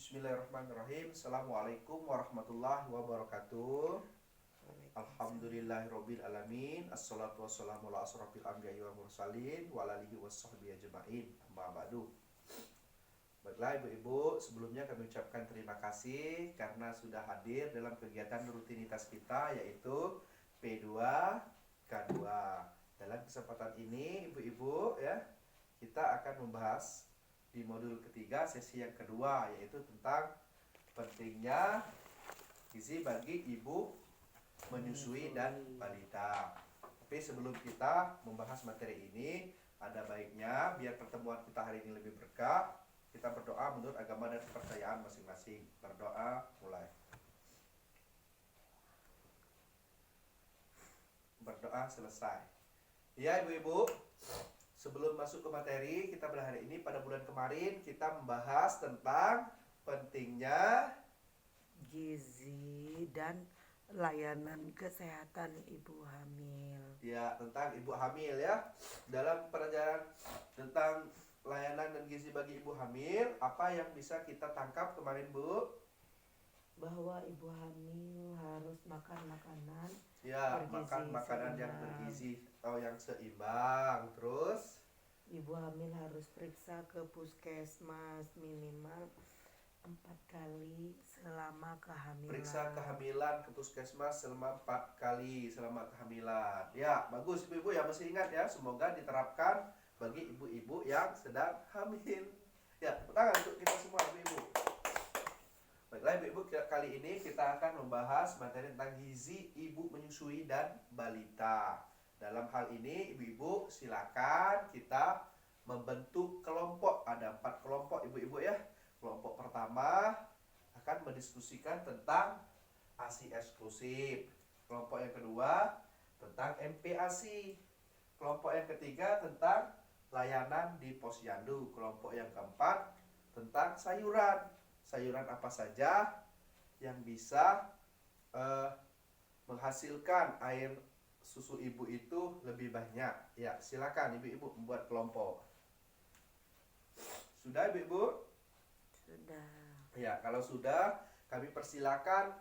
Bismillahirrahmanirrahim. Assalamualaikum warahmatullahi wabarakatuh. Alhamdulillahirabbil alamin. Assalatu wassalamu ala asrofil anbiya'i wal mursalin wa ala alihi washabbihi ajmain. Amma ba'du. Baiklah ibu-ibu, sebelumnya kami ucapkan terima kasih karena sudah hadir dalam kegiatan rutinitas kita yaitu P2K2. Dalam kesempatan ini ibu-ibu ya, kita akan membahas di modul ketiga sesi yang kedua yaitu tentang pentingnya gizi bagi ibu menyusui dan balita. Tapi sebelum kita membahas materi ini, ada baiknya biar pertemuan kita hari ini lebih berkah, kita berdoa menurut agama dan kepercayaan masing-masing. Berdoa mulai. Berdoa selesai. Ya ibu-ibu, sebelum masuk ke materi, kita pada hari ini, pada bulan kemarin kita membahas tentang pentingnya gizi dan layanan kesehatan ibu hamil. ya, tentang ibu hamil ya. Dalam pelajaran tentang layanan dan gizi bagi ibu hamil, apa yang bisa kita tangkap kemarin, Bu? Bahwa ibu hamil harus makan makanan Ya, bergizi makan makanan yang seimbang. bergizi atau yang seimbang. Terus Ibu hamil harus periksa ke puskesmas minimal 4 kali selama kehamilan. periksa kehamilan ke puskesmas selama 4 kali selama kehamilan. Ya, bagus ibu-ibu ya, mesti ingat ya. Semoga diterapkan bagi ibu-ibu yang sedang hamil. Ya, tepuk tangan untuk kita semua ibu-ibu. Baiklah ibu-ibu, kali ini kita akan membahas materi tentang gizi ibu menyusui dan balita. Dalam hal ini ibu-ibu silakan kita membentuk kelompok. Ada 4 kelompok ibu-ibu ya. Kelompok pertama akan mendiskusikan tentang ASI eksklusif. Kelompok yang kedua tentang MPASI. Kelompok yang ketiga tentang layanan di posyandu. Kelompok yang keempat tentang sayuran. Sayuran apa saja yang bisa menghasilkan air susu ibu itu lebih banyak. Ya, silakan ibu-ibu membuat kelompok. Sudah ibu-ibu? Sudah. Ya, kalau sudah, kami persilakan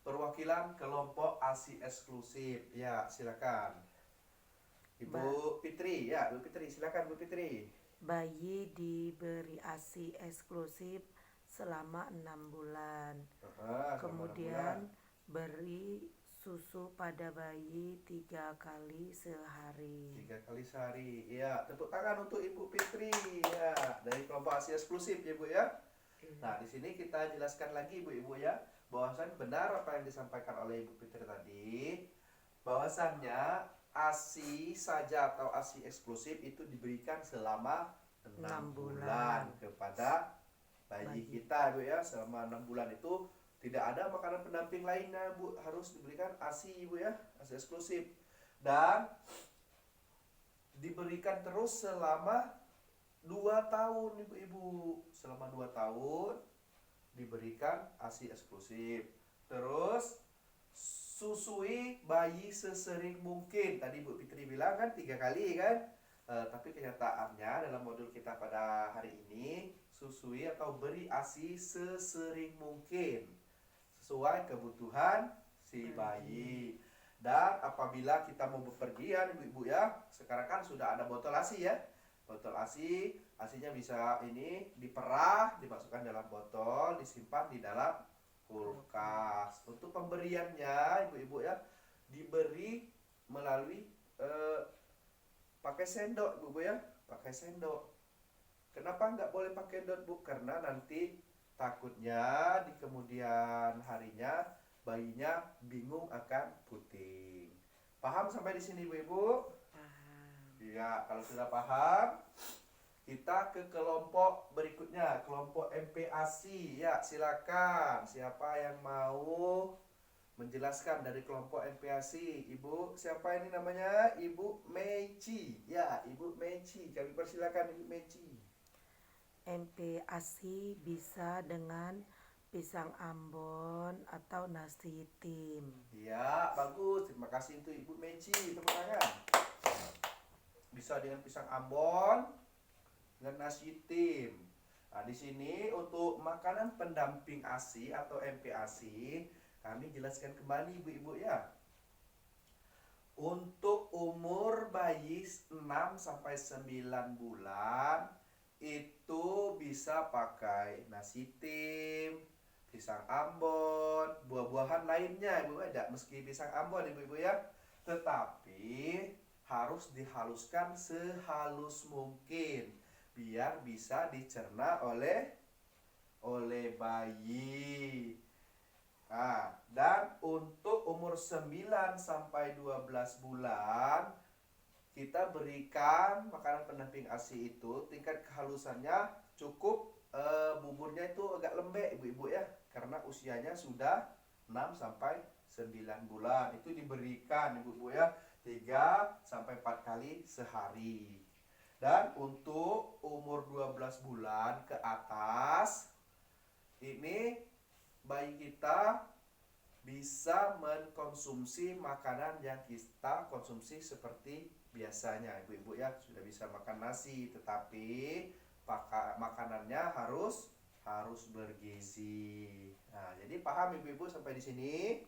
perwakilan kelompok ASI eksklusif. Ya, silakan. Ibu Fitri, ya, Bu Fitri, silakan Bu Fitri. Bayi diberi ASI eksklusif selama 6 bulan. Selama 6 bulan. Kemudian beri susu pada bayi 3 kali sehari. 3 kali sehari. Ya, tepuk tangan untuk Ibu Fitri ya, dari kelompok ASI eksklusif ya Bu ya. Nah, di sini kita jelaskan lagi ibu-ibu ya, bahwasan benar apa yang disampaikan oleh Ibu Fitri tadi, bahwasannya ASI saja atau ASI eksklusif itu diberikan selama 6 bulan kepada bayi kita Bu ya. Selama 6 bulan itu tidak ada makanan pendamping lainnya Bu, harus diberikan ASI Bu ya, ASI eksklusif. Dan diberikan terus selama 2 tahun ibu-ibu. Selama 2 tahun diberikan ASI eksklusif. Terus susui bayi sesering mungkin. Tadi Bu Fitri bilang kan 3 kali kan. Tapi kenyataannya dalam modul kita pada hari ini, susui atau beri ASI sesering mungkin sesuai kebutuhan si bayi. Dan apabila kita mau bepergian ibu-ibu ya, sekarang kan sudah ada botol ASI ya. Botol ASI, ASInya bisa ini diperah, dimasukkan dalam botol, disimpan di dalam kulkas. Untuk pemberiannya ibu-ibu ya, diberi melalui pakai sendok ibu-ibu ya, pakai sendok. Kenapa nggak boleh pakai notebook? Karena nanti takutnya di kemudian harinya bayinya bingung akan puting. Paham sampai di sini ibu-ibu? Paham. Ya, kalau sudah paham, kita ke kelompok berikutnya, kelompok MPASI. Ya, silakan. Siapa yang mau menjelaskan dari kelompok MPASI? Ibu, siapa ini namanya? Ibu Meici. Ya, Ibu Meici. Kami persilakan Ibu Meici. MPASI bisa dengan pisang ambon atau nasi tim. Ya, bagus. Terima kasih untuk Ibu Meici. Tepuk tangan. Bisa dengan pisang ambon, dengan nasi tim. Nah, di sini untuk makanan pendamping ASI atau MPASI, kami jelaskan kembali ibu-ibu ya. Untuk umur bayi 6 sampai 9 bulan itu bisa pakai nasi tim, pisang ambon, buah-buahan lainnya ibu, ada meski pisang ambon ibu-ibu ya. Tetapi harus dihaluskan sehalus mungkin biar bisa dicerna oleh bayi. Nah, dan untuk umur 9 sampai 12 bulan kita berikan makanan pendamping ASI itu tingkat kehalusannya cukup, buburnya itu agak lembek ibu-ibu ya, karena usianya sudah 6 sampai 9 bulan. Itu diberikan ibu-ibu ya 3 sampai 4 kali sehari. Dan untuk umur 12 bulan ke atas ini bayi kita bisa mengkonsumsi makanan yang kita konsumsi seperti biasanya ibu-ibu ya, sudah bisa makan nasi, tetapi makanannya harus bergizi. Nah, jadi paham ibu-ibu sampai di sini?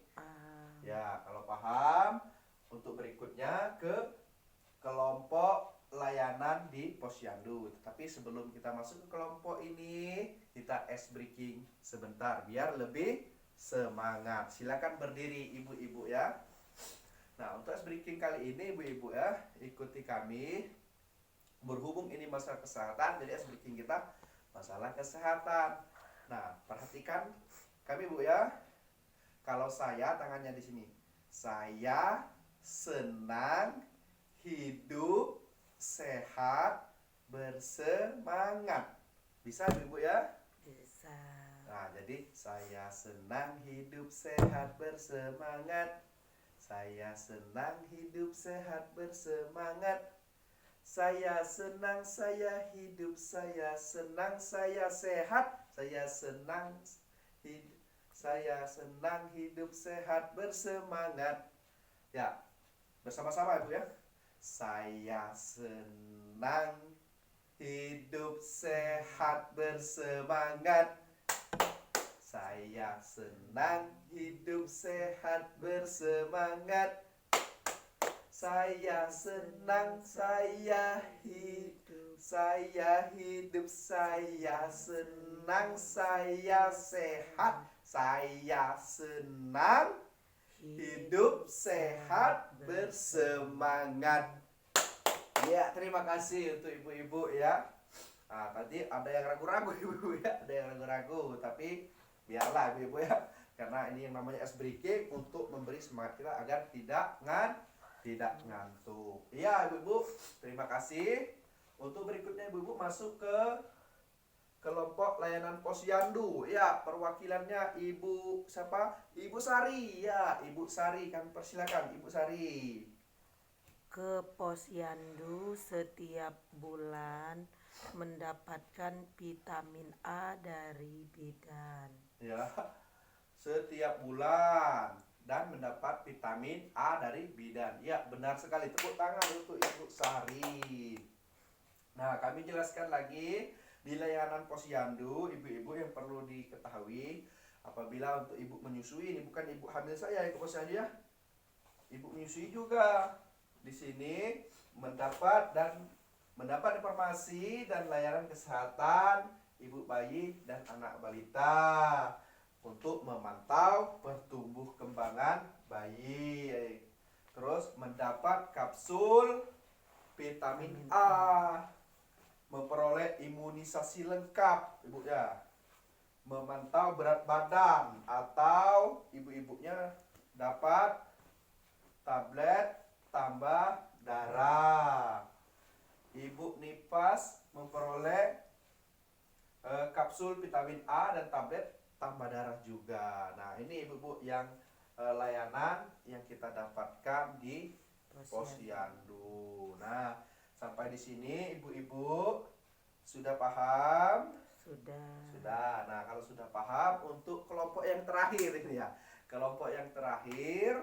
Ya, kalau paham, untuk berikutnya ke kelompok layanan di Posyandu. Tetapi sebelum kita masuk ke kelompok ini, kita ice breaking sebentar biar lebih semangat. Silakan berdiri ibu-ibu ya. Nah, untuk ice breaking kali ini ibu-ibu ya, ikuti kami. Berhubung ini masalah kesehatan, jadi ice breaking kita masalah kesehatan. Nah, perhatikan kami Bu ya. Kalau saya tangannya di sini. Saya senang hidup sehat bersemangat. Bisa ibu ya? Bisa. Nah, jadi saya senang hidup sehat bersemangat. Saya senang hidup sehat bersemangat. Saya senang saya hidup, saya senang saya sehat. Saya senang hidup sehat bersemangat. Ya, bersama-sama ibu ya. Saya senang hidup sehat bersemangat. Saya senang hidup sehat bersemangat. Saya senang saya hidup, saya senang saya sehat. Saya senang hidup sehat bersemangat. Ya, terima kasih untuk ibu-ibu ya. Nah, tadi ada yang ragu-ragu ibu-ibu ya, ada yang ragu-ragu, tapi biarlah ibu-ibu ya, karena ini yang namanya ice breaking untuk memberi semangat kita agar tidak ngantuk. Iya ibu-ibu, terima kasih. Untuk berikutnya ibu-ibu masuk ke kelompok layanan Posyandu. Ya, perwakilannya Ibu siapa? Ibu Sari. Ya, Ibu Sari, kami persilakan Ibu Sari. Ke Posyandu setiap bulan mendapatkan vitamin A dari bidan. Ya, setiap bulan dan mendapat vitamin A dari bidan. Ya, benar sekali. Tepuk tangan untuk Ibu Sari. Nah, kami jelaskan lagi di layanan Posyandu, ibu-ibu yang perlu diketahui apabila untuk ibu menyusui, ini bukan ibu hamil saya ke Posyandu ya. Ibu menyusui juga di sini mendapat informasi dan layanan kesehatan ibu bayi dan anak balita untuk memantau pertumbuh kembangan bayi. Terus mendapat kapsul vitamin A, memperoleh imunisasi lengkap ibu ya, memantau berat badan, atau ibu-ibunya dapat tablet tambah darah. Ibu nifas memperoleh kapsul vitamin A dan tablet tambah darah juga. Nah, ini ibu-ibu yang layanan yang kita dapatkan di Posyandu. Nah, sampai di sini ibu-ibu sudah paham? Sudah. Nah, kalau sudah paham, untuk kelompok yang terakhir ini ya. Kelompok yang terakhir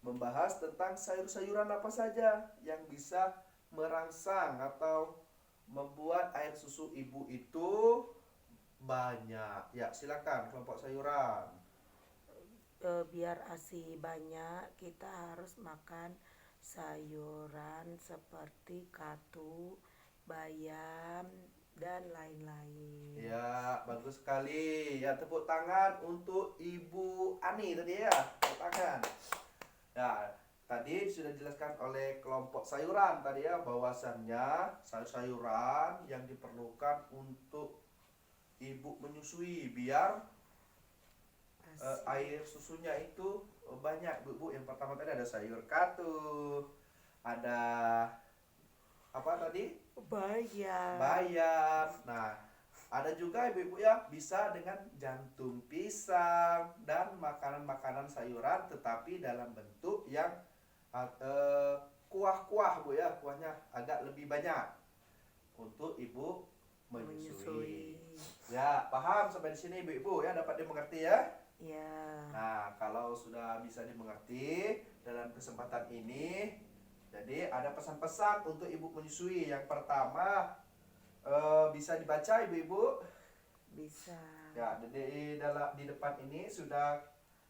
membahas tentang sayur-sayuran apa saja yang bisa merangsang atau membuat air susu ibu itu banyak. Ya, silakan kelompok sayuran. Biar ASI banyak, kita harus makan sayuran seperti katu, bayam, dan lain-lain. Ya, bagus sekali. Ya, tepuk tangan untuk Ibu Ani tadi ya. Tepuk tangan. Ya, tadi sudah dijelaskan oleh kelompok sayuran tadi ya, bahwasannya sayur-sayuran yang diperlukan untuk ibu menyusui biar ASI. air susunya itu banyak bu. Yang pertama tadi ada sayur katu, ada apa tadi, Bayam. bayam. Nah, ada juga ibu-ibu ya bisa dengan jantung pisang dan makanan-makanan sayuran tetapi dalam bentuk yang kuah-kuah bu ya, kuahnya agak lebih banyak untuk ibu menyusui. Ya, paham sampai di sini ibu-ibu ya, dapat dimengerti ya. Ya. Nah, kalau sudah bisa dimengerti dalam kesempatan ini, jadi ada pesan-pesan untuk ibu menyusui. Yang pertama, bisa dibaca ibu-ibu. Bisa. Ya, di depan ini sudah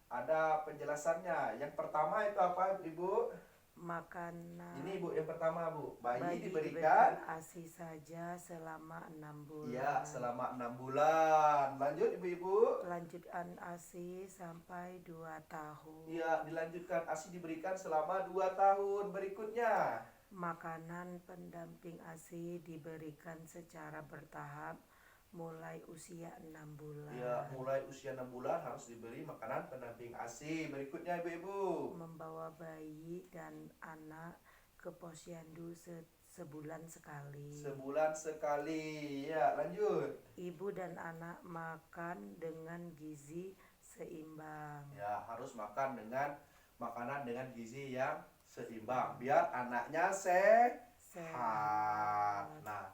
ada penjelasannya. Yang pertama itu apa ibu? Makanan. Ini ibu yang pertama bu, bayi Bayi diberikan. ASI saja selama 6 bulan. Iya, selama 6 bulan. Lanjut ibu-ibu. Lanjutkan ASI sampai 2 tahun. Iya, dilanjutkan ASI diberikan selama 2 tahun berikutnya. Makanan pendamping ASI diberikan secara bertahap mulai usia 6 bulan. Ya, mulai usia 6 bulan harus diberi makanan pendamping ASI. Berikutnya ibu-ibu. Membawa bayi dan anak ke posyandu sebulan sekali. Sebulan sekali. Ya, lanjut. Ibu dan anak makan dengan gizi seimbang. Ya, harus makan dengan makanan dengan gizi yang seimbang biar anaknya sehat. Nah,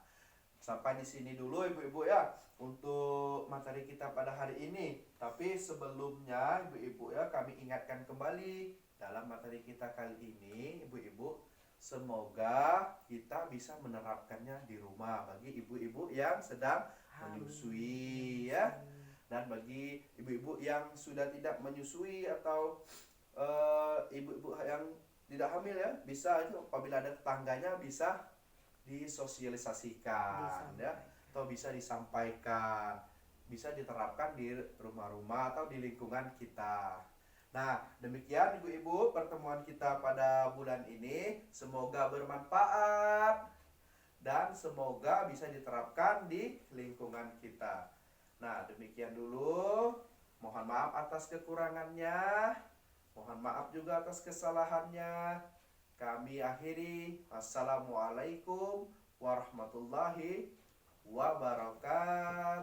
sampai di sini dulu ibu-ibu ya untuk materi kita pada hari ini. Tapi sebelumnya ibu-ibu ya, kami ingatkan kembali dalam materi kita kali ini ibu-ibu, semoga kita bisa menerapkannya di rumah bagi ibu-ibu yang sedang menyusui ya. Dan bagi ibu-ibu yang sudah tidak menyusui atau ibu-ibu yang tidak hamil ya, bisa itu apabila ada tetangganya bisa disosialisasikan ya, atau bisa disampaikan, bisa diterapkan di rumah-rumah atau di lingkungan kita. Nah, demikian ibu-ibu pertemuan kita pada bulan ini, semoga bermanfaat dan semoga bisa diterapkan di lingkungan kita. Nah, demikian dulu. Mohon maaf atas kekurangannya. Mohon maaf juga atas kesalahannya. Kami akhiri. Assalamualaikum warahmatullahi wabarakatuh.